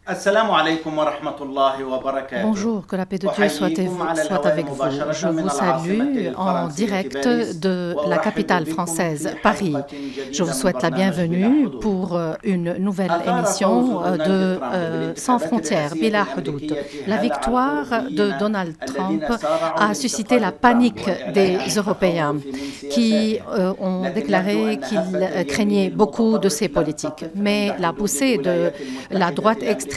Assalamu alaikum wa rahmatullahi wa barakatuh. Bonjour, que la paix de Dieu soit avec vous. Je vous salue en direct de la capitale française, Paris. Je vous souhaite la bienvenue pour une nouvelle émission de Sans frontières, Bila Houdoud. La victoire de Donald Trump a suscité la panique des Européens qui ont déclaré qu'ils craignaient beaucoup de ces politiques. Mais la poussée de la droite extrémiste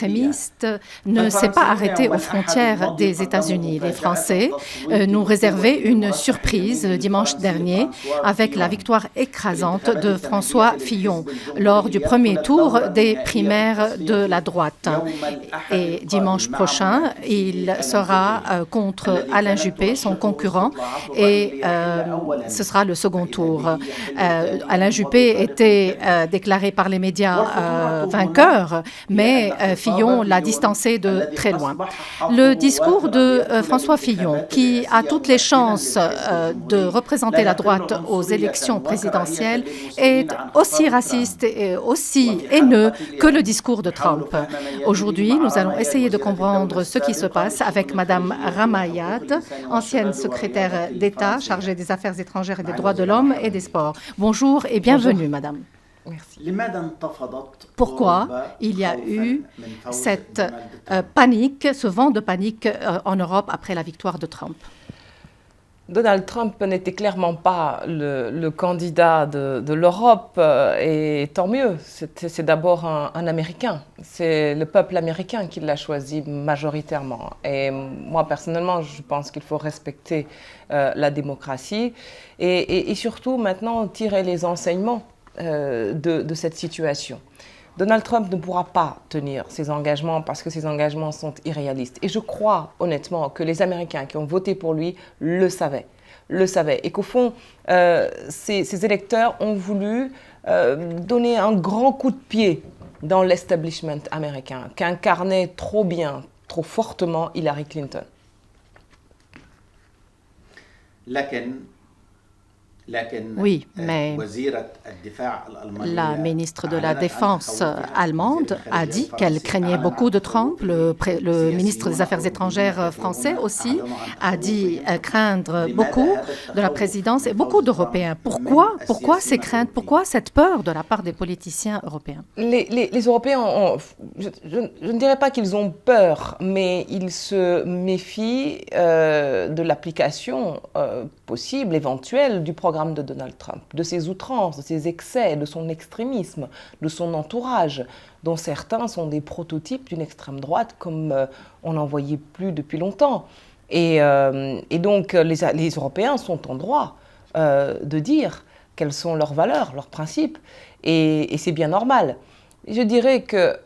ne s'est pas arrêtée aux frontières des États-Unis. Les Français nous réservaient une surprise le dimanche dernier avec la victoire écrasante de François Fillon lors du premier tour des primaires de la droite. Et dimanche prochain, il sera contre Alain Juppé, son concurrent, et ce sera le second tour. Alain Juppé était déclaré par les médias vainqueur, mais Fillon l'a distancé de très loin. Le discours de François Fillon, qui a toutes les chances de représenter la droite aux élections présidentielles, est aussi raciste et aussi haineux que le discours de Trump. Aujourd'hui, nous allons essayer de comprendre ce qui se passe avec Madame Ramayad, ancienne secrétaire d'État chargée des Affaires étrangères et des droits de l'homme et des sports. Bonjour et bienvenue, Madame. Merci. Pourquoi il y a eu cette panique, ce vent de panique en Europe après la victoire de Trump? Donald Trump n'était clairement pas le candidat de l'Europe, et tant mieux. C'est d'abord un Américain. C'est le peuple américain qui l'a choisi majoritairement. Et moi, personnellement, je pense qu'il faut respecter la démocratie et surtout maintenant tirer les enseignements de cette situation. Donald Trump ne pourra pas tenir ses engagements parce que ses engagements sont irréalistes. Et je crois honnêtement que les Américains qui ont voté pour lui le savaient. Et qu'au fond, ces électeurs ont voulu donner un grand coup de pied dans l'establishment américain qu'incarnait trop bien, trop fortement Hillary Clinton. Oui, mais la ministre de la Défense allemande a dit qu'elle craignait beaucoup de Trump. Le ministre des Affaires étrangères français aussi a dit craindre beaucoup de la présidence et beaucoup d'Européens. Pourquoi ces craintes? Pourquoi cette peur de la part des politiciens européens? Les Européens, je ne dirais pas qu'ils ont peur, mais ils se méfient de l'application possible, éventuelle, du programme de Donald Trump, de ses outrances, de ses excès, de son extrémisme, de son entourage, dont certains sont des prototypes d'une extrême droite comme on n'en voyait plus depuis longtemps. Et donc les Européens sont en droit de dire quelles sont leurs valeurs, leurs principes, et c'est bien normal. Je dirais que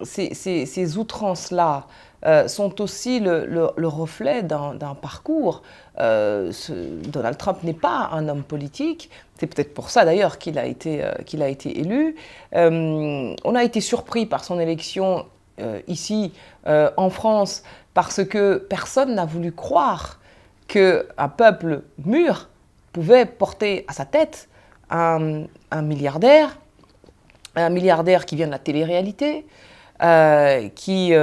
ces outrances-là sont aussi le reflet d'un parcours. Donald Trump n'est pas un homme politique, c'est peut-être pour ça d'ailleurs qu'il a été élu. On a été surpris par son élection ici en France parce que personne n'a voulu croire qu'un peuple mûr pouvait porter à sa tête un milliardaire qui vient de la télé-réalité, qui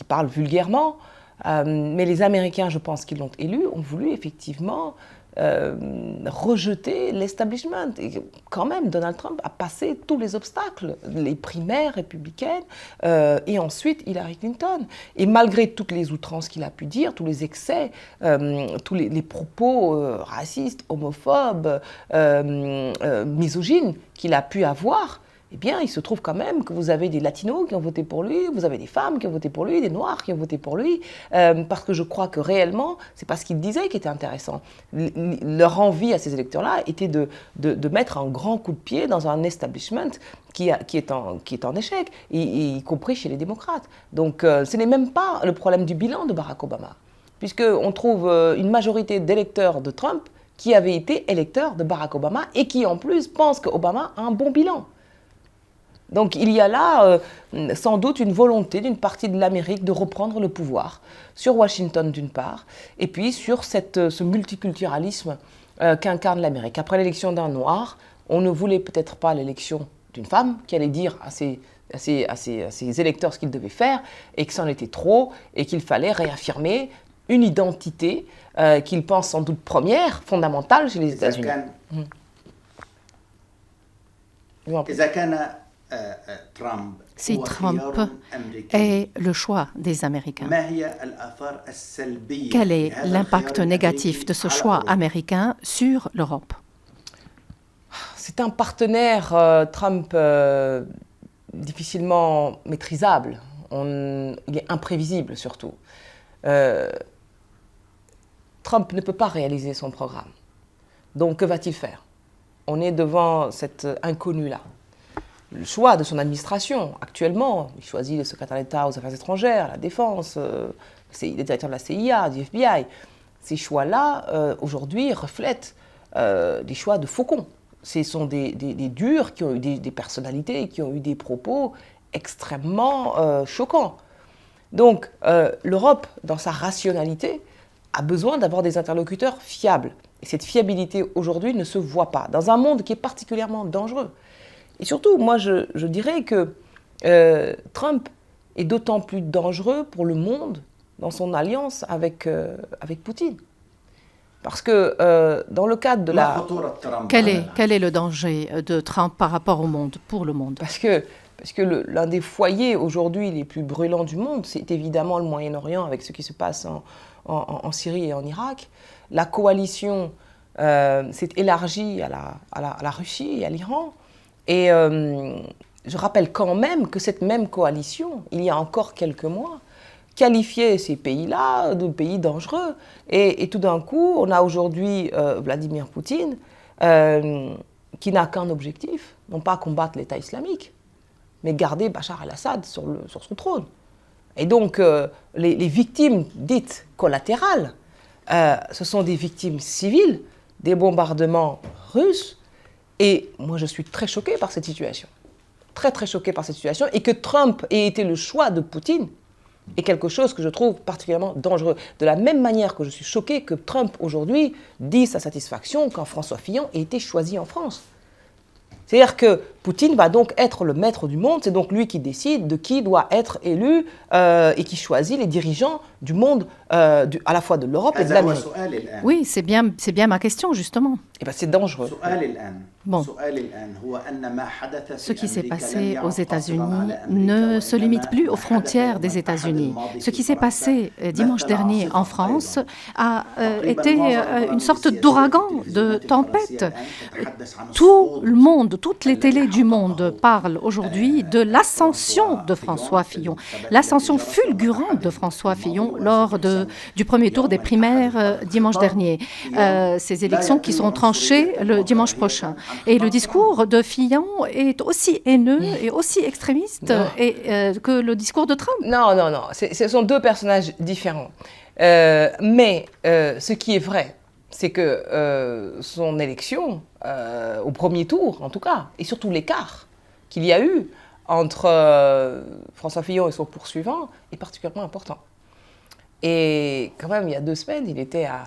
parle vulgairement, mais les Américains, je pense qu'ils l'ont élu, ont voulu effectivement rejeter l'establishment. Et quand même, Donald Trump a passé tous les obstacles, les primaires républicaines et ensuite Hillary Clinton. Et malgré toutes les outrances qu'il a pu dire, tous les excès, tous les propos racistes, homophobes, misogynes qu'il a pu avoir, eh bien, il se trouve quand même que vous avez des latinos qui ont voté pour lui, vous avez des femmes qui ont voté pour lui, des noirs qui ont voté pour lui, parce que je crois que réellement, c'est pas ce qu'il disait qui était intéressant. Leur envie à ces électeurs-là était de mettre un grand coup de pied dans un establishment qui est en échec, y compris chez les démocrates. Donc, ce n'est même pas le problème du bilan de Barack Obama, puisqu'on trouve une majorité d'électeurs de Trump qui avaient été électeurs de Barack Obama et qui, en plus, pensent qu'Obama a un bon bilan. Donc il y a là sans doute une volonté d'une partie de l'Amérique de reprendre le pouvoir sur Washington d'une part, et puis sur ce multiculturalisme qu'incarne l'Amérique. Après l'élection d'un noir, on ne voulait peut-être pas l'élection d'une femme qui allait dire à ses à ses électeurs ce qu'ils devaient faire, et que c'en était trop, et qu'il fallait réaffirmer une identité qu'il pense sans doute première, fondamentale chez les États-Unis. Si Trump est le choix des Américains, quel est l'impact négatif de ce choix américain sur l'Europe? C'est un partenaire, Trump, difficilement maîtrisable. Il est imprévisible surtout. Trump ne peut pas réaliser son programme. Donc que va-t-il faire? On est devant cet inconnu-là. Le choix de son administration, actuellement, il choisit le secrétaire d'État aux Affaires étrangères, la Défense, le directeur de la CIA, du FBI. Ces choix-là, aujourd'hui, reflètent des choix de faucons. Ce sont des durs qui ont eu des personnalités, qui ont eu des propos extrêmement choquants. Donc, l'Europe, dans sa rationalité, a besoin d'avoir des interlocuteurs fiables. Et cette fiabilité, aujourd'hui, ne se voit pas, dans un monde qui est particulièrement dangereux. Et surtout, moi, je dirais que Trump est d'autant plus dangereux pour le monde dans son alliance avec Poutine. Parce que dans le cadre de la... Quel est le danger de Trump par rapport au monde, pour le monde? Parce que l'un des foyers aujourd'hui les plus brûlants du monde, c'est évidemment le Moyen-Orient avec ce qui se passe en Syrie et en Irak. La coalition s'est élargie à la Russie et à l'Iran. Et je rappelle quand même que cette même coalition, il y a encore quelques mois, qualifiait ces pays-là de pays dangereux. Et tout d'un coup, on a aujourd'hui Vladimir Poutine qui n'a qu'un objectif, non pas combattre l'État islamique, mais garder Bachar el-Assad sur son trône. Et donc, les victimes dites collatérales, ce sont des victimes civiles, des bombardements russes. Et moi, je suis très choquée par cette situation. Très, très choquée par cette situation. Et que Trump ait été le choix de Poutine est quelque chose que je trouve particulièrement dangereux. De la même manière que je suis choquée que Trump, aujourd'hui, dise sa satisfaction quand François Fillon ait été choisi en France. C'est-à-dire que Poutine va donc être le maître du monde, c'est donc lui qui décide de qui doit être élu et qui choisit les dirigeants du monde, à la fois de l'Europe et de l'Amérique. Oui, c'est bien ma question, justement. Et bien c'est dangereux. Bon. Ce qui s'est passé aux États-Unis ne se limite plus aux frontières des États-Unis. Ce qui s'est passé dimanche dernier en France a été une sorte d'ouragan, de tempête. Tout le monde, toutes les télés du monde parlent aujourd'hui de l'ascension de François Fillon, l'ascension fulgurante de François Fillon lors du premier tour des primaires dimanche dernier. Ces élections qui seront tranchées le dimanche prochain. Et le discours de Fillon est aussi haineux et aussi extrémiste que le discours de Trump. Non. Ce sont deux personnages différents. Mais ce qui est vrai, c'est que son élection, au premier tour en tout cas, et surtout l'écart qu'il y a eu entre François Fillon et son poursuivant, est particulièrement important. Et quand même, il y a 2 semaines, il était à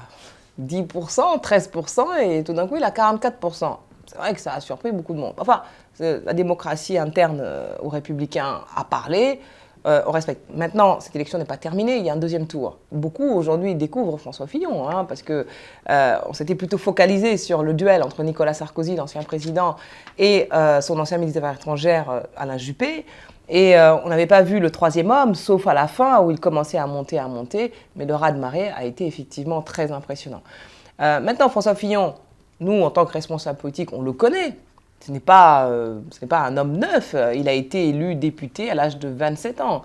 10%, 13%, et tout d'un coup, il a 44%. C'est vrai que ça a surpris beaucoup de monde. Enfin, la démocratie interne aux Républicains a parlé, on respecte. Maintenant, cette élection n'est pas terminée, il y a un deuxième tour. Beaucoup, aujourd'hui, découvrent François Fillon, parce qu'on s'était plutôt focalisé sur le duel entre Nicolas Sarkozy, l'ancien président, et son ancien ministre des Affaires étrangères, Alain Juppé. Et on n'avait pas vu le troisième homme, sauf à la fin, où il commençait à monter, mais le raz-de-marée a été effectivement très impressionnant. Maintenant, François Fillon, nous, en tant que responsables politiques, on le connaît. Ce n'est pas un homme neuf. Il a été élu député à l'âge de 27 ans.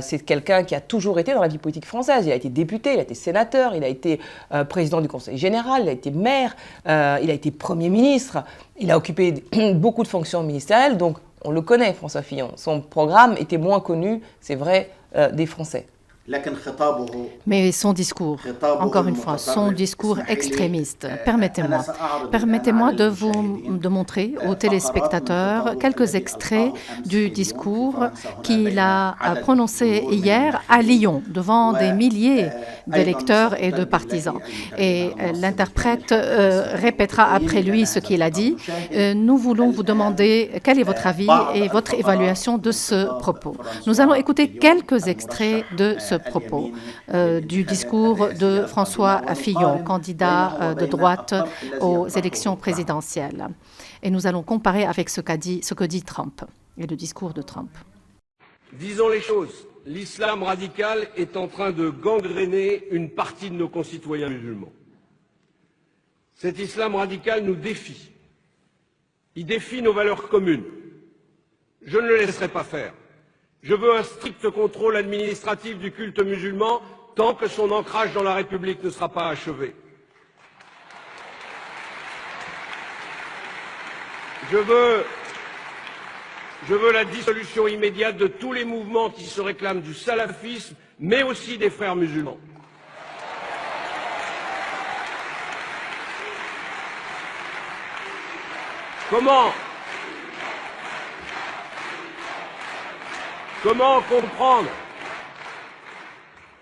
C'est quelqu'un qui a toujours été dans la vie politique française. Il a été député, il a été sénateur, il a été président du Conseil général, il a été maire, il a été Premier ministre. Il a occupé beaucoup de fonctions ministérielles, donc on le connaît, François Fillon. Son programme était moins connu, c'est vrai, des Français. Mais son discours, encore une fois, son discours extrémiste, permettez-moi de montrer aux téléspectateurs quelques extraits du discours qu'il a prononcé hier à Lyon, devant des milliers d'électeurs et de partisans. Et l'interprète répétera après lui ce qu'il a dit. Nous voulons vous demander quel est votre avis et votre évaluation de ce propos. Nous allons écouter quelques extraits de ce propos du discours de François Fillon, candidat de droite aux élections présidentielles. Et nous allons comparer avec ce que dit Trump et le discours de Trump. Disons les choses, l'islam radical est en train de gangréner une partie de nos concitoyens musulmans. Cet islam radical nous défie. Il défie nos valeurs communes. Je ne le laisserai pas faire. Je veux un strict contrôle administratif du culte musulman tant que son ancrage dans la République ne sera pas achevé. Je veux la dissolution immédiate de tous les mouvements qui se réclament du salafisme, mais aussi des frères musulmans. Comment comprendre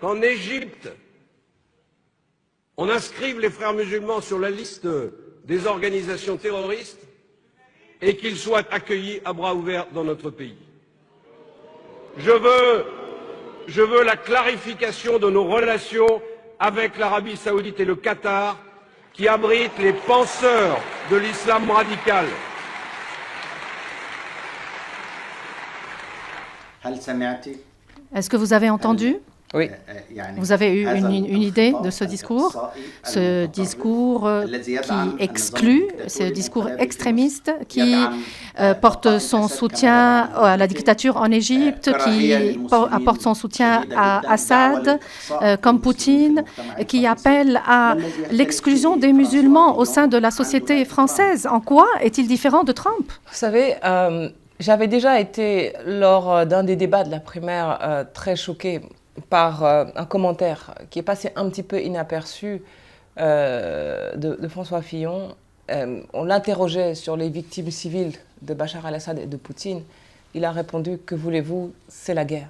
qu'en Égypte, on inscrive les frères musulmans sur la liste des organisations terroristes et qu'ils soient accueillis à bras ouverts dans notre pays? Je veux la clarification de nos relations avec l'Arabie saoudite et le Qatar, qui abritent les penseurs de l'islam radical. Est-ce que vous avez entendu? Oui. Vous avez eu une idée de ce discours qui exclut, ce discours extrémiste qui porte son soutien à la dictature en Égypte, qui apporte son soutien à Assad, comme Poutine, qui appelle à l'exclusion des musulmans au sein de la société française. En quoi est-il différent de Trump? Vous savez, j'avais déjà été, lors d'un des débats de la primaire, très choquée par un commentaire qui est passé un petit peu inaperçu de François Fillon. On l'interrogeait sur les victimes civiles de Bachar al-Assad et de Poutine. Il a répondu « Que voulez-vous, c'est la guerre ».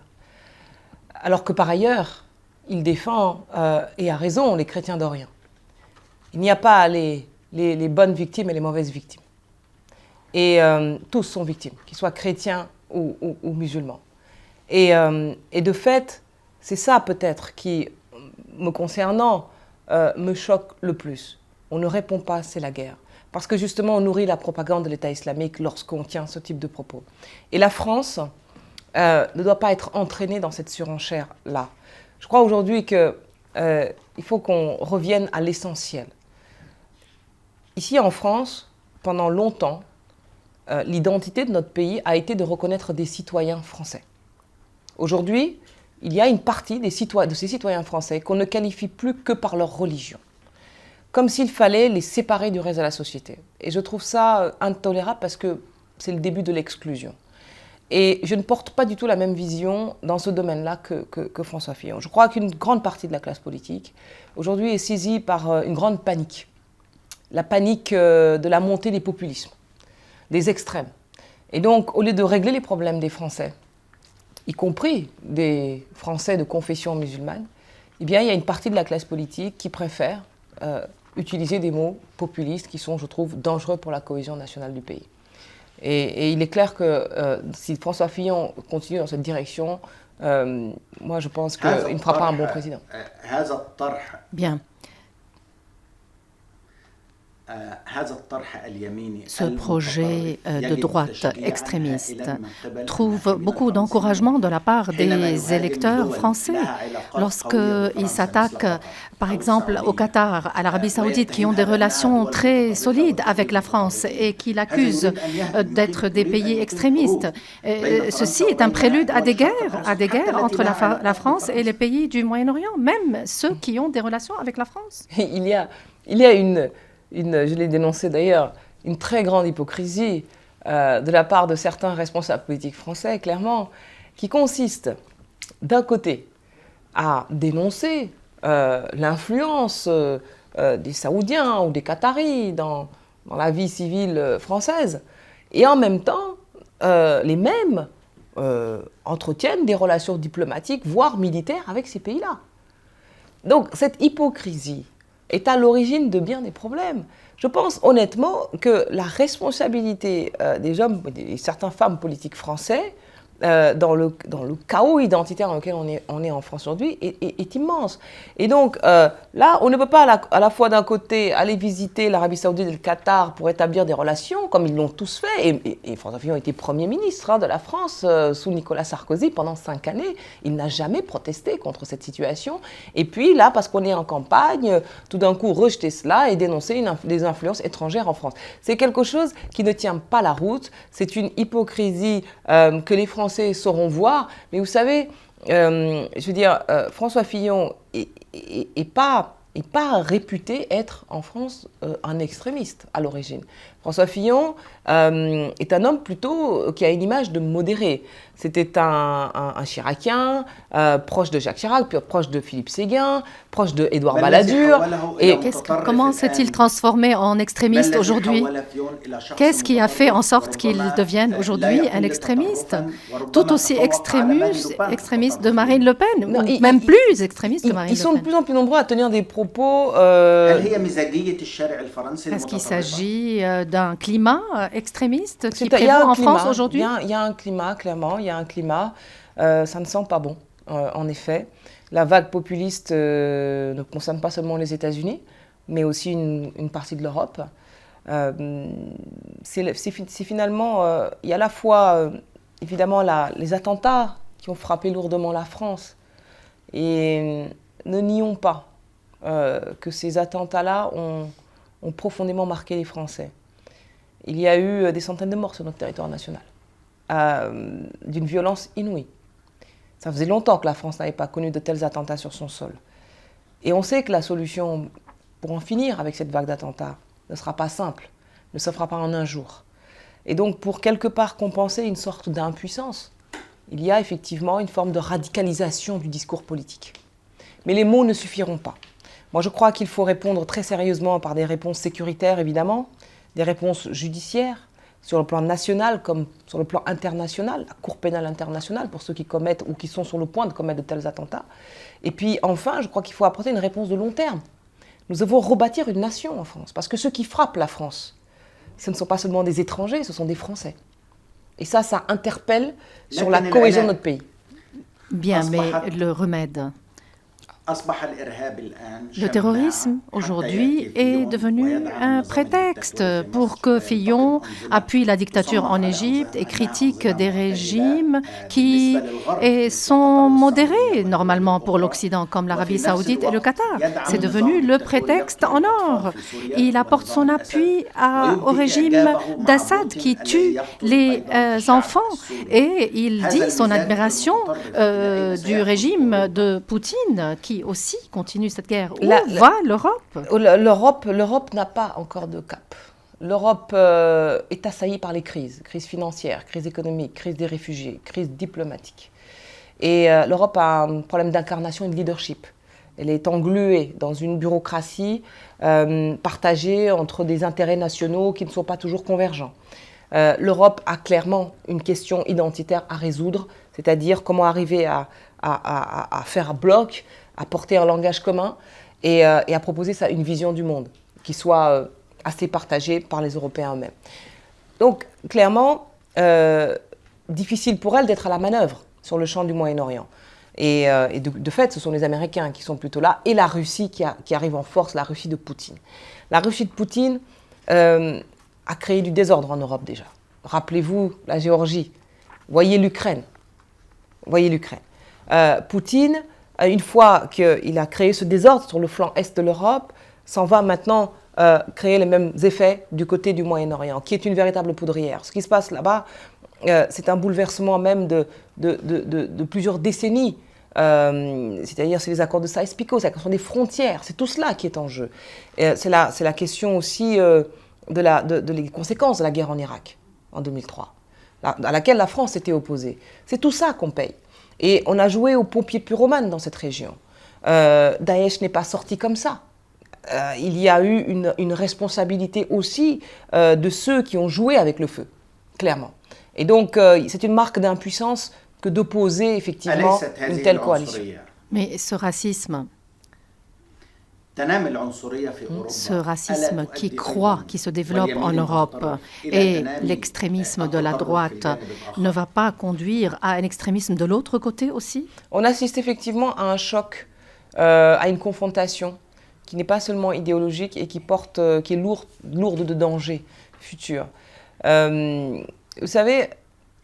Alors que par ailleurs, il défend, et a raison, les chrétiens d'Orient. Il n'y a pas les bonnes victimes et les mauvaises victimes. Et tous sont victimes, qu'ils soient chrétiens ou musulmans. Et de fait, c'est ça peut-être qui, me concernant, me choque le plus. On ne répond pas, c'est la guerre. Parce que justement, on nourrit la propagande de l'État islamique lorsqu'on tient ce type de propos. Et la France ne doit pas être entraînée dans cette surenchère-là. Je crois aujourd'hui qu'il faut qu'on revienne à l'essentiel. Ici en France, pendant longtemps, l'identité de notre pays a été de reconnaître des citoyens français. Aujourd'hui, il y a une partie de ces citoyens français qu'on ne qualifie plus que par leur religion, comme s'il fallait les séparer du reste de la société. Et je trouve ça intolérable parce que c'est le début de l'exclusion. Et je ne porte pas du tout la même vision dans ce domaine-là que François Fillon. Je crois qu'une grande partie de la classe politique, aujourd'hui, est saisie par une grande panique. La panique de la montée des populismes, des extrêmes. Et donc, au lieu de régler les problèmes des Français, y compris des Français de confession musulmane, eh bien, il y a une partie de la classe politique qui préfère utiliser des mots populistes qui sont, je trouve, dangereux pour la cohésion nationale du pays. Et il est clair que si François Fillon continue dans cette direction, moi, je pense qu'il ne fera pas un bon président. Bien. Ce projet de droite extrémiste trouve beaucoup d'encouragement de la part des électeurs français lorsqu'ils s'attaquent, par exemple, au Qatar, à l'Arabie saoudite, qui ont des relations très solides avec la France et qui l'accusent d'être des pays extrémistes. Ceci est un prélude à des guerres entre la France et les pays du Moyen-Orient, même ceux qui ont des relations avec la France. Il y a une, je l'ai dénoncé d'ailleurs, une très grande hypocrisie de la part de certains responsables politiques français, clairement, qui consiste d'un côté à dénoncer l'influence des Saoudiens ou des Qataris dans la vie civile française. Et en même temps, les mêmes entretiennent des relations diplomatiques, voire militaires, avec ces pays-là. Donc cette hypocrisie est à l'origine de bien des problèmes. Je pense honnêtement que la responsabilité des hommes et certaines femmes politiques français dans le chaos identitaire dans lequel on est en France aujourd'hui est immense. Et donc là, on ne peut pas à la fois d'un côté aller visiter l'Arabie Saoudite et le Qatar pour établir des relations, comme ils l'ont tous fait, et François Fillon était Premier ministre de la France sous Nicolas Sarkozy pendant 5 années. Il n'a jamais protesté contre cette situation. Et puis là, parce qu'on est en campagne, tout d'un coup rejeter cela et dénoncer des influences étrangères en France. C'est quelque chose qui ne tient pas la route. C'est une hypocrisie que les Français sauront voir, mais vous savez, je veux dire, François Fillon n'est pas réputé être en France un extrémiste à l'origine. François Fillon est un homme plutôt qui a une image de modéré. C'était un Chiracien, proche de Jacques Chirac, puis proche de Philippe Séguin, proche de Édouard Balladur. Et comment s'est-il transformé en extrémiste aujourd'hui? Qu'est-ce qui a fait en sorte qu'il devienne aujourd'hui un extrémiste? Tout aussi extrémiste de Marine Le Pen, non, ou même plus extrémiste que Marine Le Pen. Ils sont de plus en plus nombreux à tenir des propos... Est-ce qu'il s'agit d'un climat extrémiste qui prévaut en France aujourd'hui? Il y a un climat, clairement, il y a un climat. Ça ne sent pas bon, en effet. La vague populiste ne concerne pas seulement les États-Unis, mais aussi une partie de l'Europe. C'est finalement, il y a à la fois, évidemment, les attentats qui ont frappé lourdement la France. Et ne nions pas que ces attentats-là ont profondément marqué les Français. Il y a eu des centaines de morts sur notre territoire national, d'une violence inouïe. Ça faisait longtemps que la France n'avait pas connu de tels attentats sur son sol. Et on sait que la solution pour en finir avec cette vague d'attentats ne sera pas simple, ne se fera pas en un jour. Et donc, pour quelque part compenser une sorte d'impuissance, il y a effectivement une forme de radicalisation du discours politique. Mais les mots ne suffiront pas. Moi, je crois qu'il faut répondre très sérieusement par des réponses sécuritaires, évidemment, des réponses judiciaires, sur le plan national comme sur le plan international, la Cour pénale internationale pour ceux qui commettent ou qui sont sur le point de commettre de tels attentats. Et puis enfin, je crois qu'il faut apporter une réponse de long terme. Nous devons rebâtir une nation en France, parce que ceux qui frappent la France, ce ne sont pas seulement des étrangers, ce sont des Français. Et ça interpelle sur la cohésion de notre pays. Bien, mais le remède? Le terrorisme, aujourd'hui, est devenu un prétexte pour que Fillon appuie la dictature en Égypte et critique des régimes qui sont modérés, normalement, pour l'Occident, comme l'Arabie Saoudite et le Qatar. C'est devenu le prétexte en or. Il apporte son appui au régime d'Assad qui tue les enfants et il dit son admiration du régime de Poutine qui aussi continue cette guerre. Où va l'Europe? L'Europe n'a pas encore de cap. L'Europe est assaillie par les crises financières, crise économique, crise des réfugiés, crise diplomatique. Et l'Europe a un problème d'incarnation et de leadership. Elle est engluée dans une bureaucratie partagée entre des intérêts nationaux qui ne sont pas toujours convergents. L'Europe a clairement une question identitaire à résoudre, c'est-à-dire comment arriver à faire bloc, à porter un langage commun et à proposer une vision du monde qui soit assez partagée par les Européens eux-mêmes. Donc, clairement, difficile pour elle d'être à la manœuvre sur le champ du Moyen-Orient. Et de fait, ce sont les Américains qui sont plutôt là, et la Russie qui arrive en force, la Russie de Poutine. La Russie de Poutine a créé du désordre en Europe déjà. Rappelez-vous la Géorgie, voyez l'Ukraine. Poutine, une fois qu'il a créé ce désordre sur le flanc est de l'Europe, s'en va maintenant créer les mêmes effets du côté du Moyen-Orient, qui est une véritable poudrière. Ce qui se passe là-bas, c'est un bouleversement même de plusieurs décennies. C'est-à-dire, c'est les accords de Sykes-Picot, c'est la question des frontières, c'est tout cela qui est en jeu. C'est la question aussi des conséquences de la guerre en Irak, en 2003, à laquelle la France était opposée. C'est tout ça qu'on paye. Et on a joué aux pompiers pyromanes dans cette région. Daesh n'est pas sorti comme ça. Il y a eu une responsabilité aussi de ceux qui ont joué avec le feu, clairement. Et donc, c'est une marque d'impuissance que d'opposer effectivement une telle coalition. Mais ce racisme qui croît, qui se développe en Europe et l'extrémisme de la droite ne va pas conduire à un extrémisme de l'autre côté aussi? On assiste effectivement à un choc, à une confrontation qui n'est pas seulement idéologique et qui est lourde de dangers futurs. Vous savez,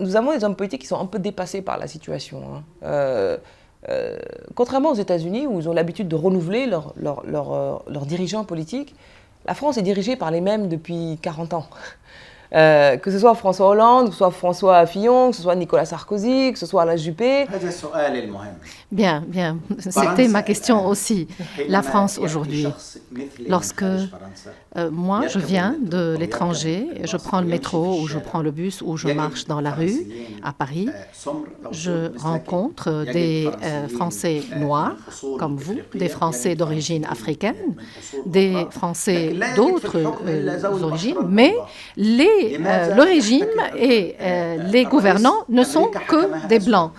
nous avons des hommes politiques qui sont un peu dépassés par la situation. Contrairement aux États-Unis, où ils ont l'habitude de renouveler leurs dirigeants politiques, la France est dirigée par les mêmes depuis 40 ans. Que ce soit François Hollande, que ce soit François Fillon, que ce soit Nicolas Sarkozy, que ce soit Alain Juppé. Bien, c'était ma question aussi. La France aujourd'hui, lorsque moi je viens de l'étranger, je prends le métro ou je prends le bus ou je marche dans la rue à Paris, je rencontre des Français noirs comme vous, des Français d'origine africaine, des Français d'autres origines, mais le régime et les gouvernants ne sont que des Blancs.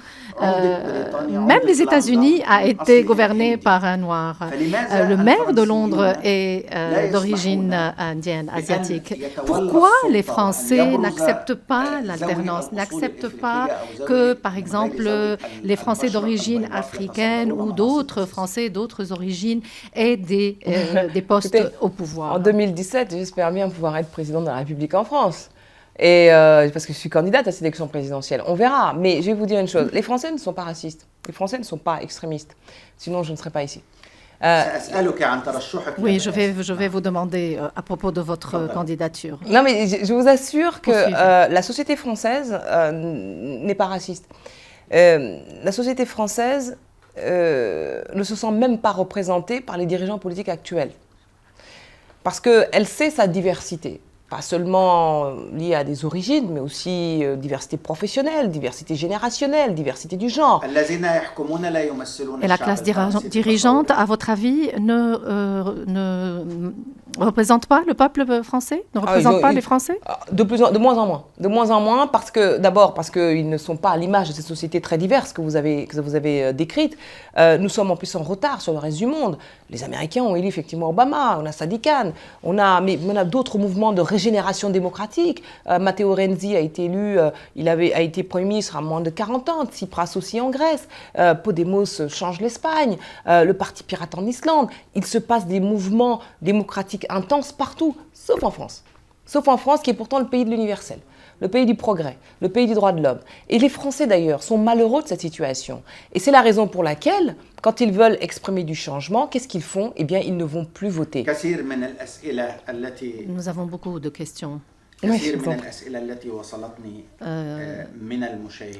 Même les États-Unis a été gouverné par un noir. Le maire de Londres est d'origine indienne, asiatique. Pourquoi les Français n'acceptent pas l'alternance, n'acceptent pas que, par exemple, les Français d'origine africaine ou d'autres Français d'autres origines aient des postes au pouvoir? En 2017, j'espère bien pouvoir être président de la République en France. Et parce que je suis candidate à cette élection présidentielle, on verra. Mais je vais vous dire une chose, les Français ne sont pas racistes, les Français ne sont pas extrémistes, sinon je ne serais pas ici. Oui, je vais vous demander à propos de votre candidature. Non, mais je vous assure que la société française n'est pas raciste. La société française ne se sent même pas représentée par les dirigeants politiques actuels. Parce qu'elle sait sa diversité. Pas seulement liée à des origines, mais aussi diversité professionnelle, diversité générationnelle, diversité du genre. Et la classe dirigeante, à votre avis, ne représente pas le peuple français? Ne représente pas les Français? De moins en moins. De moins en moins, d'abord parce qu'ils ne sont pas à l'image de cette société très diverse que vous avez décrite. Nous sommes en plus en retard sur le reste du monde. Les Américains ont élu effectivement Obama, on a Sadiq Khan, on a d'autres mouvements de régénération démocratique. Matteo Renzi a été élu, a été Premier ministre à moins de 40 ans, Tsipras aussi en Grèce, Podemos change l'Espagne, le Parti pirate en Islande. Il se passe des mouvements démocratiques intenses partout, sauf en France. Sauf en France, qui est pourtant le pays de l'universel, le pays du progrès, le pays du droit de l'homme. Et les Français, d'ailleurs, sont malheureux de cette situation. Et c'est la raison pour laquelle, quand ils veulent exprimer du changement, qu'est-ce qu'ils font? Eh bien, ils ne vont plus voter. Nous avons beaucoup de questions.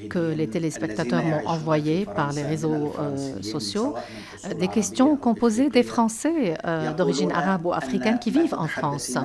Que les téléspectateurs m'ont envoyé par les réseaux sociaux, des questions qu'ont posées des Français d'origine arabe ou africaine qui vivent en France.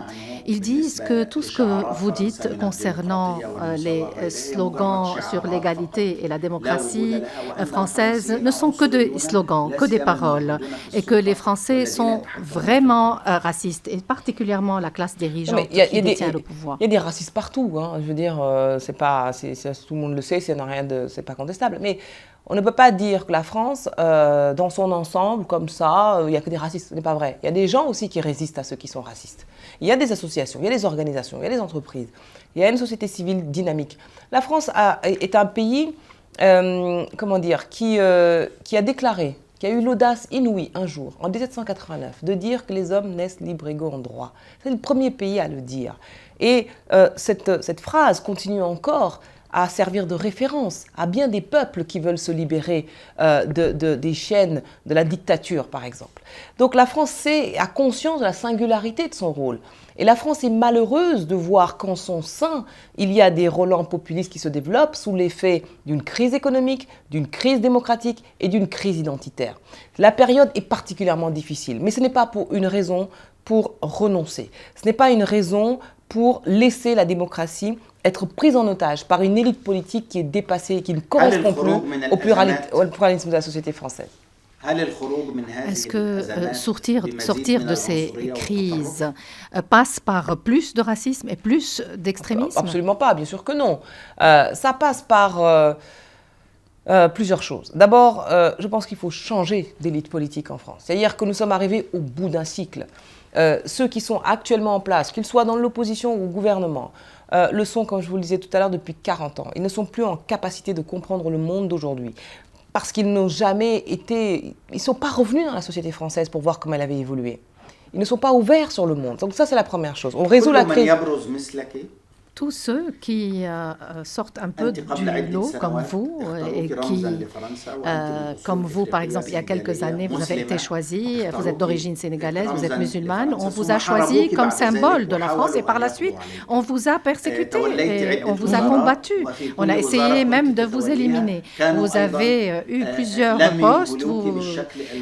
Ils disent que tout ce que vous dites concernant les slogans sur l'égalité et la démocratie française ne sont que des slogans, que des paroles, et que les Français sont vraiment racistes, et particulièrement la classe dirigeante qui détient le pouvoir. Il y a des racistes partout, hein. Je veux dire, tout le monde le sait, c'est pas contestable. Mais on ne peut pas dire que la France, dans son ensemble, comme ça, il n'y a que des racistes. Ce n'est pas vrai. Il y a des gens aussi qui résistent à ceux qui sont racistes. Il y a des associations, il y a des organisations, il y a des entreprises, il y a une société civile dynamique. La France est un pays, qui a déclaré, qui a eu l'audace inouïe un jour, en 1789, de dire que les hommes naissent libres, égaux en droit. C'est le premier pays à le dire. Et cette phrase continue encore à servir de référence à bien des peuples qui veulent se libérer des chaînes de la dictature, par exemple. Donc la France a conscience de la singularité de son rôle. Et la France est malheureuse de voir qu'en son sein, il y a des relents populistes qui se développent sous l'effet d'une crise économique, d'une crise démocratique et d'une crise identitaire. La période est particulièrement difficile, mais ce n'est pas pour une raison pour renoncer. Ce n'est pas une raison pour laisser la démocratie être prise en otage par une élite politique qui est dépassée et qui ne correspond plus au pluralisme de la société française. Est-ce que sortir de ces crises passe par plus de racisme et plus d'extrémisme? Absolument pas, bien sûr que non. Ça passe par plusieurs choses. D'abord, je pense qu'il faut changer d'élite politique en France. C'est-à-dire que nous sommes arrivés au bout d'un cycle. Ceux qui sont actuellement en place, qu'ils soient dans l'opposition ou au gouvernement, le sont, comme je vous le disais tout à l'heure, depuis 40 ans. Ils ne sont plus en capacité de comprendre le monde d'aujourd'hui. Parce qu'ils n'ont jamais été... Ils ne sont pas revenus dans la société française pour voir comment elle avait évolué. Ils ne sont pas ouverts sur le monde. Donc ça, c'est la première chose. On résout la crise. Tous ceux qui sortent un peu du lot, comme vous, et qui, comme vous, par exemple, il y a quelques années, vous avez été choisi, vous êtes d'origine sénégalaise, vous êtes musulmane, on vous a choisi comme symbole de la France et par la suite, on vous a persécuté et on vous a combattu. On a essayé même de vous éliminer. Vous avez eu plusieurs postes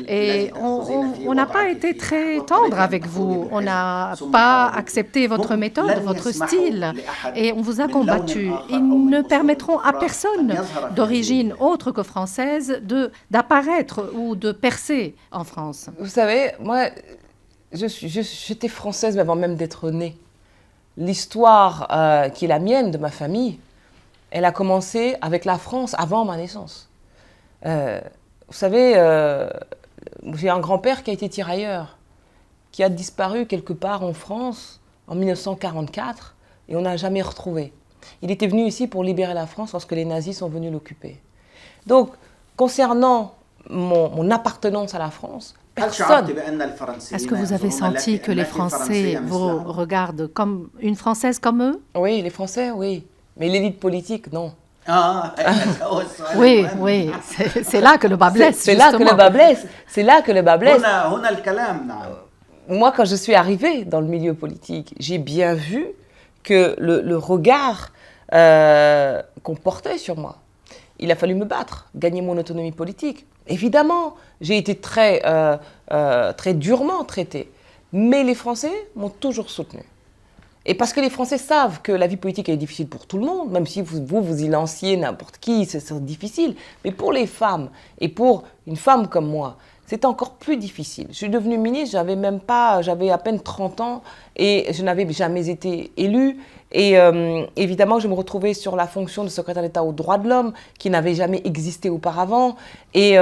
et on n'a pas été très tendre avec vous. On n'a pas accepté votre méthode, votre style. Et on vous a combattu. Ils ne permettront à personne d'origine autre que française d'apparaître ou de percer en France. Vous savez, moi, j'étais française avant même d'être née. L'histoire qui est la mienne, de ma famille, elle a commencé avec la France avant ma naissance. Vous savez, j'ai un grand-père qui a été tirailleur, qui a disparu quelque part en France en 1944. Et on n'a jamais retrouvé. Il était venu ici pour libérer la France lorsque les nazis sont venus l'occuper. Donc, concernant mon appartenance à la France, personne... Est-ce que vous avez senti que les Français vous regardent comme une Française comme eux? Oui, les Français, oui. Mais l'élite politique, non. Oui, c'est là que le bas blesse. C'est là que le bas blesse. C'est là que le bas blesse. Moi, quand je suis arrivée dans le milieu politique, j'ai bien vu que le regard qu'on portait sur moi, il a fallu me battre, gagner mon autonomie politique. Évidemment, j'ai été très durement traitée, mais les Français m'ont toujours soutenue. Et parce que les Français savent que la vie politique est difficile pour tout le monde, même si vous y lanciez n'importe qui, c'est difficile, mais pour les femmes, et pour une femme comme moi, c'est encore plus difficile. Je suis devenue ministre, j'avais à peine 30 ans et je n'avais jamais été élue. Et évidemment, je me retrouvais sur la fonction de secrétaire d'État aux droits de l'homme qui n'avait jamais existé auparavant. Et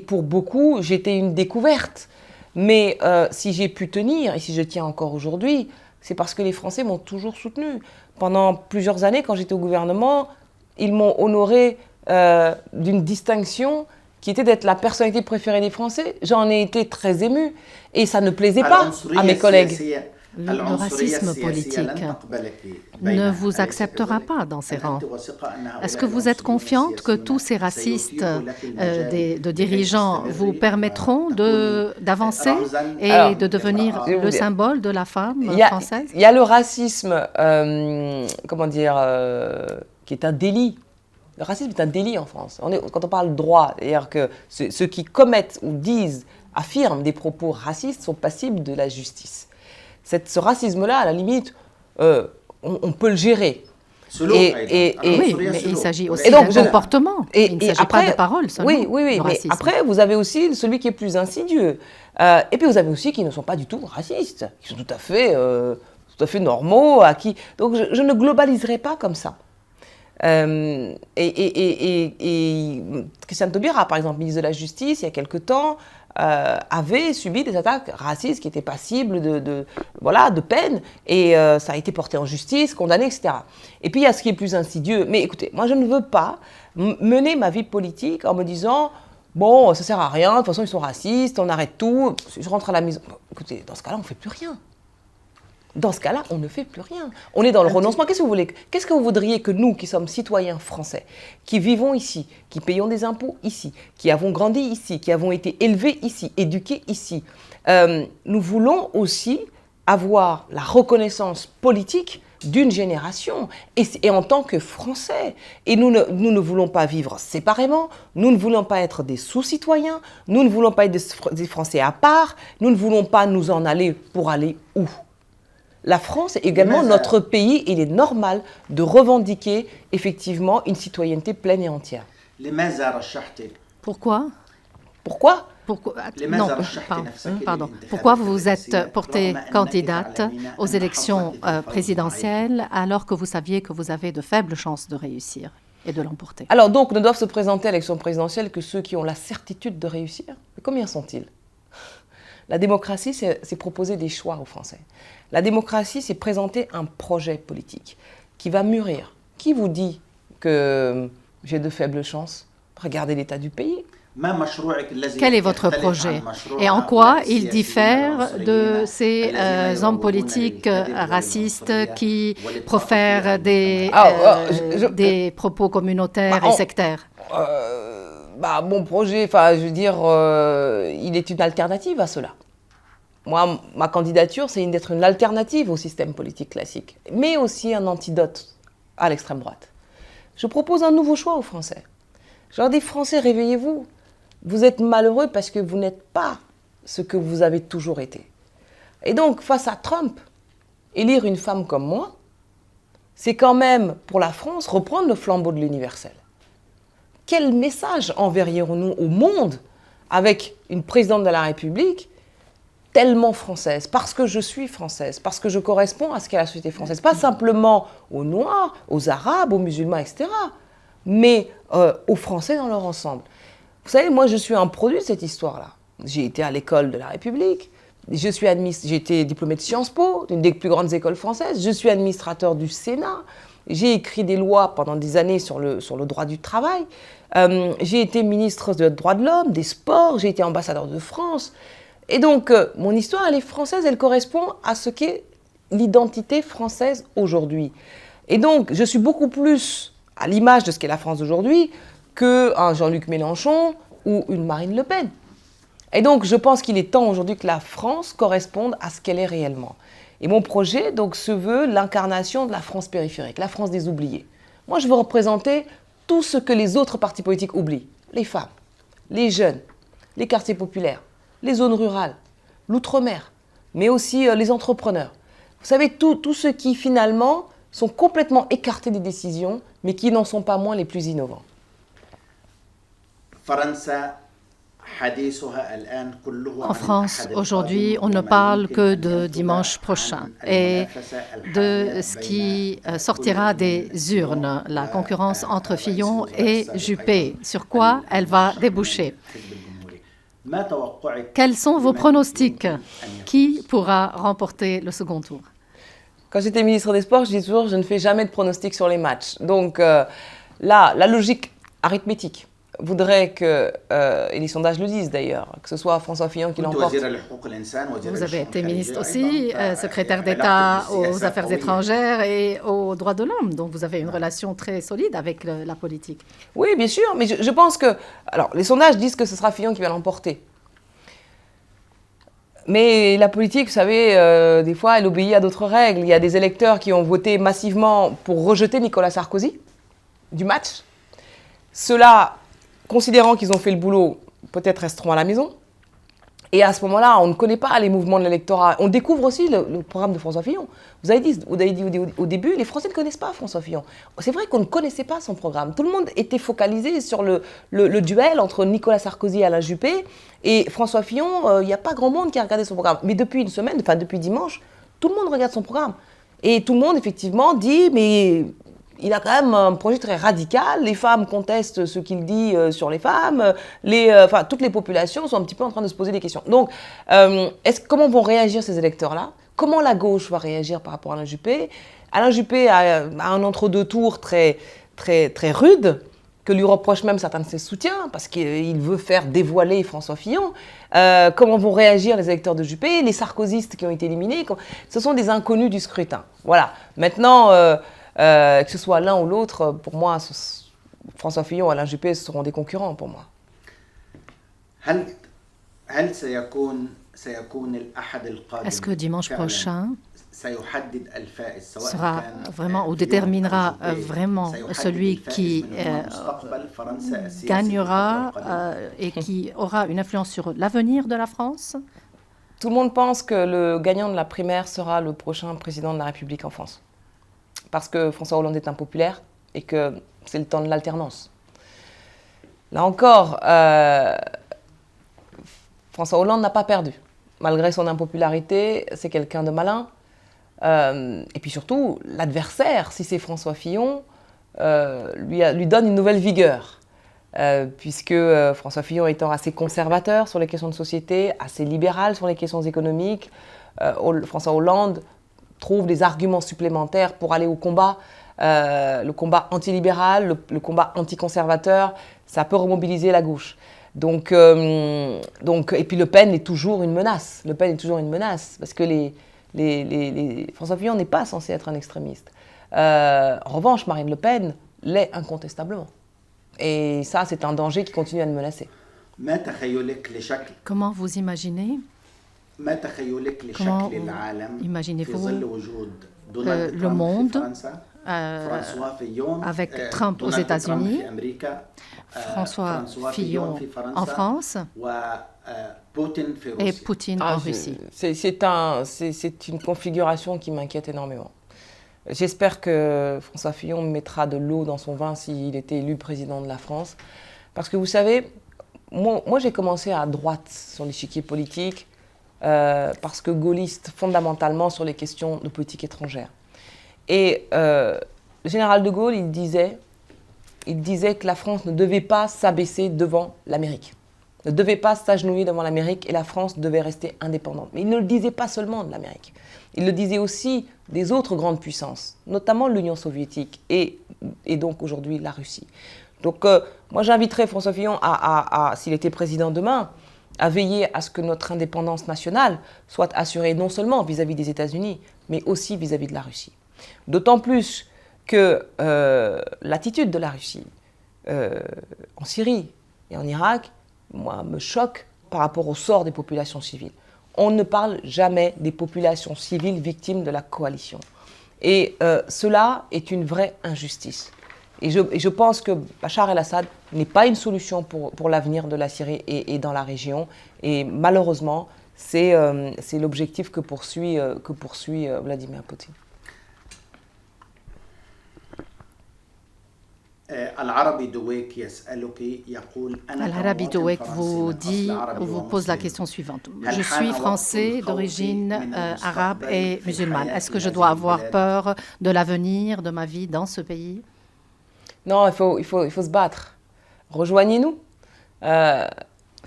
pour beaucoup, j'étais une découverte. Mais si j'ai pu tenir, et si je tiens encore aujourd'hui, c'est parce que les Français m'ont toujours soutenue. Pendant plusieurs années, quand j'étais au gouvernement, ils m'ont honorée d'une distinction qui était d'être la personnalité préférée des Français. J'en ai été très émue et ça ne plaisait pas à mes collègues. Le racisme politique ne vous acceptera pas dans ses rangs. Est-ce que vous êtes confiante que tous ces racistes de dirigeants vous permettront d'avancer et de devenir le symbole de la femme française? Il y a le racisme, qui est un délit. Le racisme est un délit en France. Quand on parle droit, c'est-à-dire que ceux qui commettent ou affirment des propos racistes sont passibles de la justice. Ce racisme-là, à la limite, on peut le gérer. Oui, mais il s'agit aussi d'un comportement. Il ne s'agit pas de paroles seulement. Oui, mais après, vous avez aussi celui qui est plus insidieux. Et puis, vous avez aussi qui ne sont pas du tout racistes, qui sont tout à fait normaux. Donc, je ne globaliserai pas comme ça. Christiane Taubira, par exemple, ministre de la Justice, il y a quelque temps, avait subi des attaques racistes qui étaient passibles de peine, et ça a été porté en justice, condamné, etc. Et puis il y a ce qui est plus insidieux. Mais écoutez, moi je ne veux pas mener ma vie politique en me disant bon, ça sert à rien, de toute façon ils sont racistes, on arrête tout, je rentre à la maison. Écoutez, dans ce cas-là, on ne fait plus rien. Dans ce cas-là, on ne fait plus rien. On est dans le renoncement. Qu'est-ce que vous voulez? Qu'est-ce que vous voudriez que nous, qui sommes citoyens français, qui vivons ici, qui payons des impôts ici, qui avons grandi ici, qui avons été élevés ici, éduqués ici, nous voulons aussi avoir la reconnaissance politique d'une génération et en tant que Français. Et nous ne voulons pas vivre séparément, nous ne voulons pas être des sous-citoyens, nous ne voulons pas être des Français à part, nous ne voulons pas nous en aller pour aller où? la France est également notre pays. Il est normal de revendiquer effectivement une citoyenneté pleine et entière. Pourquoi? Pourquoi? Non, pardon. Pourquoi vous vous êtes portée candidate aux élections présidentielles alors que vous saviez que vous avez de faibles chances de réussir et de l'emporter? Alors donc, ne doivent se présenter à l'élection présidentielle que ceux qui ont la certitude de réussir. Mais combien sont-ils? La démocratie, c'est proposer des choix aux Français. La démocratie, c'est présenter un projet politique qui va mûrir. Qui vous dit que j'ai de faibles chances? Regardez l'état du pays. Quel est votre projet et en quoi il diffère de ces hommes politiques racistes qui profèrent des propos communautaires et sectaires? Mon projet, je veux dire, il est une alternative à cela. Moi, ma candidature, c'est d'être une alternative au système politique classique, mais aussi un antidote à l'extrême droite. Je propose un nouveau choix aux Français. Je leur dis, Français, réveillez-vous. Vous êtes malheureux parce que vous n'êtes pas ce que vous avez toujours été. Et donc, face à Trump, élire une femme comme moi, c'est quand même, pour la France, reprendre le flambeau de l'universel. Quel message enverrions-nous au monde avec une présidente de la République tellement française, parce que je suis française, parce que je corresponds à ce qu'est la société française, pas simplement aux Noirs, aux Arabes, aux musulmans, etc., mais aux Français dans leur ensemble. Vous savez, moi, je suis un produit de cette histoire-là. J'ai été à l'école de la République, j'ai été diplômé de Sciences Po, d'une des plus grandes écoles françaises, je suis administrateur du Sénat, j'ai écrit des lois pendant des années sur le droit du travail, j'ai été ministre des droits de l'homme, des sports, j'ai été ambassadeur de France. Et donc, mon histoire, elle est française, elle correspond à ce qu'est l'identité française aujourd'hui. Et donc, je suis beaucoup plus à l'image de ce qu'est la France d'aujourd'hui qu'un Jean-Luc Mélenchon ou une Marine Le Pen. Et donc, je pense qu'il est temps aujourd'hui que la France corresponde à ce qu'elle est réellement. Et mon projet, donc, se veut l'incarnation de la France périphérique, la France des oubliés. Moi, je veux représenter tout ce que les autres partis politiques oublient. Les femmes, les jeunes, les quartiers populaires, les zones rurales, l'outre-mer, mais aussi les entrepreneurs. Vous savez, tous ceux qui, finalement, sont complètement écartés des décisions, mais qui n'en sont pas moins les plus innovants. En France, aujourd'hui, on ne parle que de dimanche prochain et de ce qui sortira des urnes, la concurrence entre Fillon et Juppé. Sur quoi elle va déboucher? Quels sont vos pronostics? Qui pourra remporter le second tour? Quand j'étais ministre des Sports, je dis toujours, je ne fais jamais de pronostics sur les matchs. Donc là, la logique arithmétique voudrait que, et les sondages le disent d'ailleurs, que ce soit François Fillon qui l'emporte. Vous avez été ministre aussi, secrétaire d'État aux Affaires étrangères et aux droits de l'homme, donc vous avez une relation très solide avec la politique. Oui, bien sûr, mais je pense que... Alors, les sondages disent que ce sera Fillon qui va l'emporter. Mais la politique, vous savez, des fois, elle obéit à d'autres règles. Il y a des électeurs qui ont voté massivement pour rejeter Nicolas Sarkozy du match. Ceux-là, considérant qu'ils ont fait le boulot, peut-être resteront à la maison. Et à ce moment-là, on ne connaît pas les mouvements de l'électorat. On découvre aussi le programme de François Fillon. Vous avez dit au début, les Français ne connaissent pas François Fillon. C'est vrai qu'on ne connaissait pas son programme. Tout le monde était focalisé sur le duel entre Nicolas Sarkozy et Alain Juppé. Et François Fillon, il n'y a pas grand monde qui a regardé son programme. Mais depuis une semaine, enfin depuis dimanche, tout le monde regarde son programme. Et tout le monde, effectivement, dit, mais... Il a quand même un projet très radical. Les femmes contestent ce qu'il dit sur les femmes. Toutes les populations sont un petit peu en train de se poser des questions. Donc, comment vont réagir ces électeurs-là? Comment la gauche va réagir par rapport à Alain Juppé? Alain Juppé a un entre-deux tours très, très, très rude, que lui reprochent même certains de ses soutiens, parce qu'il veut faire dévoiler François Fillon. Comment vont réagir les électeurs de Juppé? Les sarkozystes qui ont été éliminés? Ce sont des inconnus du scrutin. Voilà. Maintenant... que ce soit l'un ou l'autre, pour moi, François Fillon et Alain Juppé seront des concurrents pour moi. Est-ce que dimanche prochain sera vraiment ou déterminera vraiment celui qui gagnera et qui aura une influence sur l'avenir de la France? tout le monde pense que le gagnant de la primaire sera le prochain président de la République en France. Parce que François Hollande est impopulaire et que c'est le temps de l'alternance. Là encore, François Hollande n'a pas perdu. Malgré son impopularité, c'est quelqu'un de malin. Et puis surtout, l'adversaire, si c'est François Fillon, lui donne une nouvelle vigueur. Puisque François Fillon étant assez conservateur sur les questions de société, assez libéral sur les questions économiques, François Hollande trouve des arguments supplémentaires pour aller au combat, le combat antilibéral, le combat anticonservateur, ça peut remobiliser la gauche. Donc, et puis Le Pen est toujours une menace. Le Pen est toujours une menace, parce que François Fillon n'est pas censé être un extrémiste. En revanche, Marine Le Pen l'est incontestablement. Et ça, c'est un danger qui continue à nous menacer. Comment vous imaginez, comment imaginez-vous le monde avec Trump aux États-Unis, François Fillon en France et Poutine en Russie? C'est une configuration qui m'inquiète énormément. J'espère que François Fillon mettra de l'eau dans son vin s'il était élu président de la France. Parce que vous savez, moi j'ai commencé à droite sur l'échiquier politique parce que gaulliste fondamentalement sur les questions de politique étrangère. Et le général de Gaulle, il disait que la France ne devait pas s'abaisser devant l'Amérique, ne devait pas s'agenouiller devant l'Amérique et la France devait rester indépendante. Mais il ne le disait pas seulement de l'Amérique, il le disait aussi des autres grandes puissances, notamment l'Union soviétique et donc aujourd'hui la Russie. Donc moi j'inviterais François Fillon s'il était président demain, à veiller à ce que notre indépendance nationale soit assurée non seulement vis-à-vis des États-Unis, mais aussi vis-à-vis de la Russie. D'autant plus que l'attitude de la Russie en Syrie et en Irak, moi, me choque par rapport au sort des populations civiles. On ne parle jamais des populations civiles victimes de la coalition. Et cela est une vraie injustice. Et je pense que Bachar el-Assad n'est pas une solution pour l'avenir de la Syrie et dans la région. Et malheureusement, c'est l'objectif que poursuit Vladimir Poutine. Al-Arabi Douek vous pose la question suivante. Je suis français d'origine arabe et musulmane. Est-ce que je dois avoir peur de l'avenir de ma vie dans ce pays? Non, il faut se battre. Rejoignez-nous.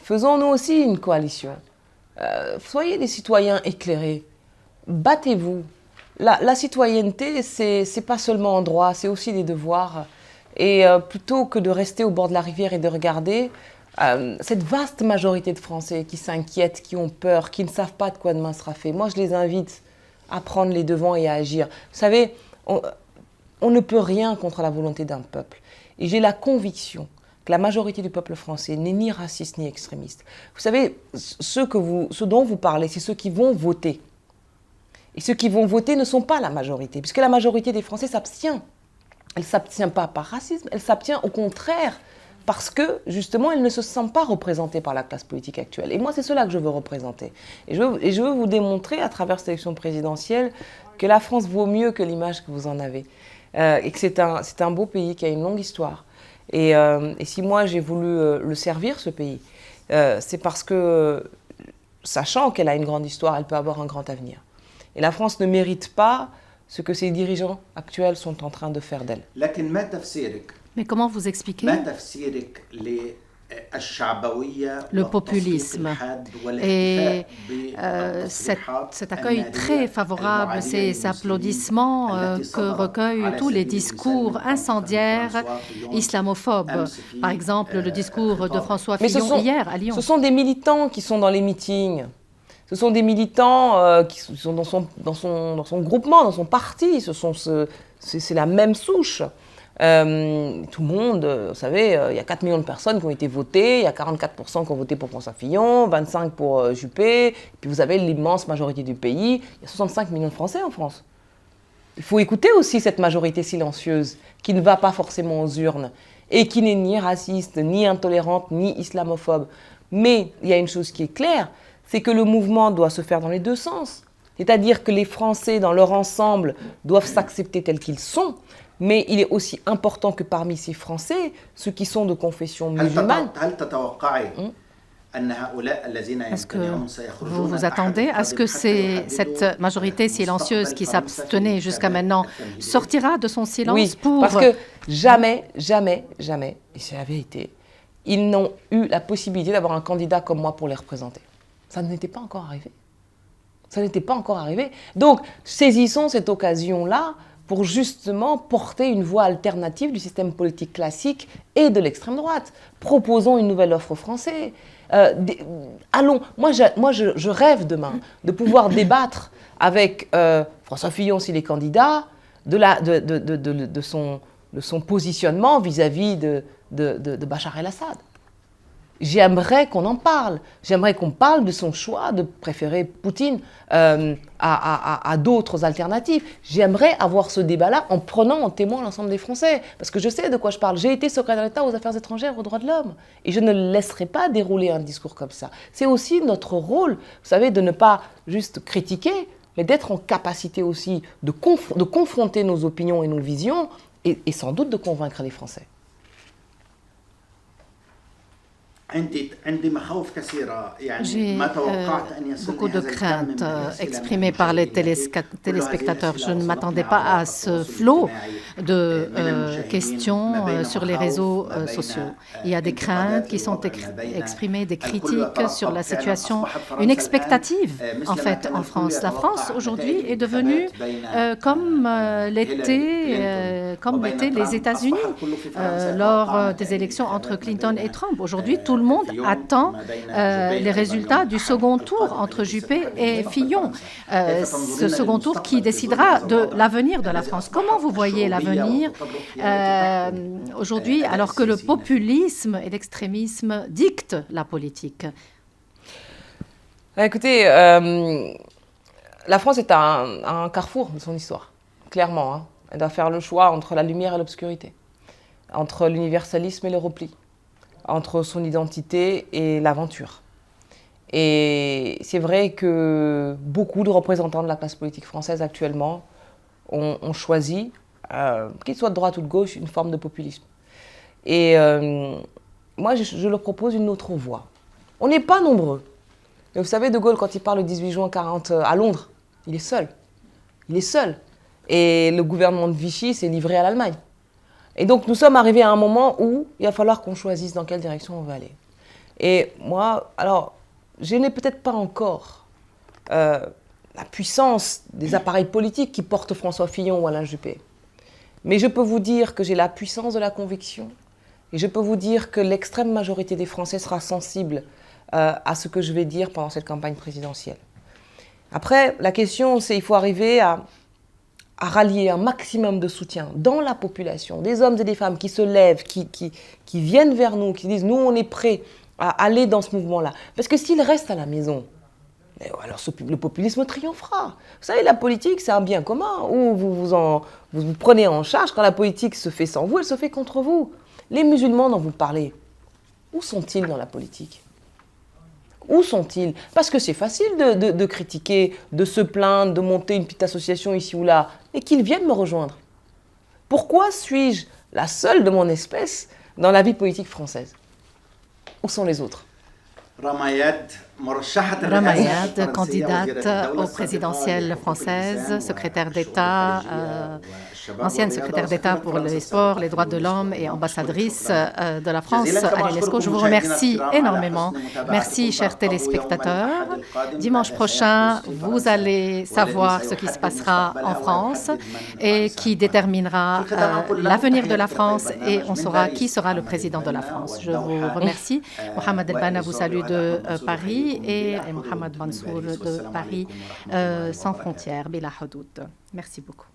Faisons nous aussi une coalition. Soyez des citoyens éclairés. Battez-vous. La citoyenneté, c'est pas seulement un droit, c'est aussi des devoirs. Et plutôt que de rester au bord de la rivière et de regarder cette vaste majorité de Français qui s'inquiètent, qui ont peur, qui ne savent pas de quoi demain sera fait, moi je les invite à prendre les devants et à agir. Vous savez, on ne peut rien contre la volonté d'un peuple. Et j'ai la conviction que la majorité du peuple français n'est ni raciste ni extrémiste. Vous savez, ce dont vous parlez, c'est ceux qui vont voter. Et ceux qui vont voter ne sont pas la majorité, puisque la majorité des Français s'abstient. Elle ne s'abstient pas par racisme, elle s'abstient au contraire parce que, justement, elle ne se sent pas représentée par la classe politique actuelle. Et moi, c'est cela que je veux représenter. Et je veux vous démontrer, à travers cette élection présidentielle, que la France vaut mieux que l'image que vous en avez. Et que c'est un beau pays qui a une longue histoire. Et si moi, j'ai voulu le servir, ce pays, c'est parce que, sachant qu'elle a une grande histoire, elle peut avoir un grand avenir. Et la France ne mérite pas ce que ces dirigeants actuels sont en train de faire d'elle. Mais comment vous expliquez le populisme et cet accueil très favorable, ces applaudissements que recueillent tous les discours incendiaires islamophobes? Par exemple, le discours de François Fillon hier à Lyon. Ce sont des militants qui sont dans les meetings. Ce sont des militants qui sont dans son groupement, dans son parti. C'est la même souche. Tout le monde, vous savez, il y a 4 millions de personnes qui ont été votées, il y a 44% qui ont voté pour François Fillon, 25% pour Juppé, et puis vous avez l'immense majorité du pays, il y a 65 millions de Français en France. Il faut écouter aussi cette majorité silencieuse qui ne va pas forcément aux urnes et qui n'est ni raciste, ni intolérante, ni islamophobe. Mais il y a une chose qui est claire, c'est que le mouvement doit se faire dans les deux sens. C'est-à-dire que les Français, dans leur ensemble, doivent s'accepter tels qu'ils sont, mais il est aussi important que parmi ces Français, ceux qui sont de confession musulmane... Est-ce que vous vous attendez à ce que cette majorité silencieuse qui s'abstenait jusqu'à maintenant sortira de son silence? Oui, parce que jamais, jamais, jamais, et c'est la vérité, ils n'ont eu la possibilité d'avoir un candidat comme moi pour les représenter. Ça n'était pas encore arrivé. Ça n'était pas encore arrivé. Donc, saisissons cette occasion-là pour justement porter une voie alternative du système politique classique et de l'extrême droite. Proposons une nouvelle offre aux Français. Allons, moi je rêve demain de pouvoir débattre avec François Fillon s'il est candidat, de son positionnement vis-à-vis de Bachar el-Assad. J'aimerais qu'on en parle. J'aimerais qu'on parle de son choix de préférer Poutine à d'autres alternatives. J'aimerais avoir ce débat-là en prenant en témoin l'ensemble des Français. Parce que je sais de quoi je parle. J'ai été secrétaire d'État aux Affaires étrangères, aux droits de l'homme. Et je ne laisserai pas dérouler un discours comme ça. C'est aussi notre rôle, vous savez, de ne pas juste critiquer, mais d'être en capacité aussi de confronter nos opinions et nos visions et sans doute de convaincre les Français. J'ai beaucoup de craintes exprimées par les téléspectateurs. Je ne m'attendais pas à ce flot de questions sur les réseaux sociaux. Il y a des craintes qui sont exprimées, des critiques sur la situation, une expectative en fait en France. La France aujourd'hui est devenue comme l'étaient les États-Unis lors des élections entre Clinton et Trump. Aujourd'hui, tout le monde attend les résultats du second tour entre Juppé et Fillon. Ce second tour qui décidera de l'avenir de la France. Comment vous voyez l'avenir aujourd'hui alors que le populisme et l'extrémisme dictent la politique? Écoutez, la France est à un carrefour de son histoire, clairement. Hein. Elle doit faire le choix entre la lumière et l'obscurité, entre l'universalisme et le repli, entre son identité et l'aventure. Et c'est vrai que beaucoup de représentants de la classe politique française actuellement ont choisi, qu'ils soient de droite ou de gauche, une forme de populisme. Et moi, je leur propose une autre voie. On n'est pas nombreux. Mais vous savez, De Gaulle, quand il parle le 18 juin 1940 à Londres, il est seul. Il est seul. Et le gouvernement de Vichy s'est livré à l'Allemagne. Et donc, nous sommes arrivés à un moment où il va falloir qu'on choisisse dans quelle direction on va aller. Et moi, alors, je n'ai peut-être pas encore la puissance des appareils politiques qui portent François Fillon ou Alain Juppé. Mais je peux vous dire que j'ai la puissance de la conviction. Et je peux vous dire que l'extrême majorité des Français sera sensible à ce que je vais dire pendant cette campagne présidentielle. Après, la question, c'est qu'il faut arriver à rallier un maximum de soutien dans la population, des hommes et des femmes qui se lèvent, qui viennent vers nous, qui disent « nous, on est prêts à aller dans ce mouvement-là ». Parce que s'ils restent à la maison, alors le populisme triomphera. Vous savez, la politique, c'est un bien commun, où vous prenez en charge. Quand la politique se fait sans vous, elle se fait contre vous. Les musulmans dont vous parlez, où sont-ils dans la politique ? Où sont-ils? Parce que c'est facile de critiquer, de se plaindre, de monter une petite association ici ou là, et qu'ils viennent me rejoindre. Pourquoi suis-je la seule de mon espèce dans la vie politique française? Où sont les autres? Ramayad, candidate au présidentiel française, secrétaire d'État, ancienne secrétaire d'État pour les sports, les droits de l'homme et ambassadrice de la France à l'UNESCO. Je vous remercie énormément. Merci, chers téléspectateurs. Dimanche prochain, vous allez savoir ce qui se passera en France et qui déterminera l'avenir de la France et on saura qui sera le président de la France. Je vous remercie. Mohamed El-Banna vous salue de Paris et Mohamed Mansour de Paris sans frontières, Bila Houdoud. Merci beaucoup.